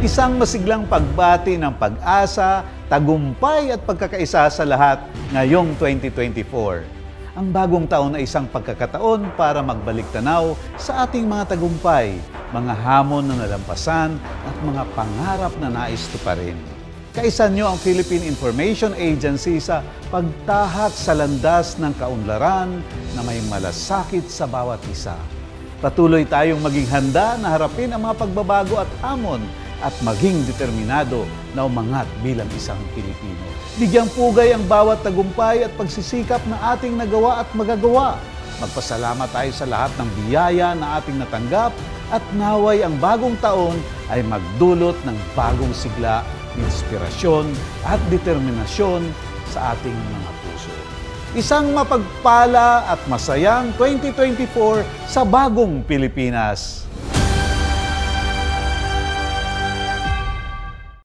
Isang masiglang pagbati ng pag-asa, tagumpay at pagkakaisa sa lahat ngayong 2024. Ang bagong taon ay isang pagkakataon para magbalik tanaw sa ating mga tagumpay, mga hamon na nalampasan at mga pangarap na nais tuparin. Kaisa niyo ang Philippine Information Agency sa pagtahak sa landas ng kaunlaran na may malasakit sa bawat isa. Patuloy tayong maging handa na harapin ang mga pagbabago at hamon at maging determinado na umangat bilang isang Pilipino. Bigyang pugay ang bawat tagumpay at pagsisikap na ating nagawa at magagawa. Magpasalamat tayo sa lahat ng biyaya na ating natanggap at naway ang bagong taon ay magdulot ng bagong sigla, inspirasyon at determinasyon sa ating mga puso. Isang mapagpala at masayang 2024 sa bagong Pilipinas.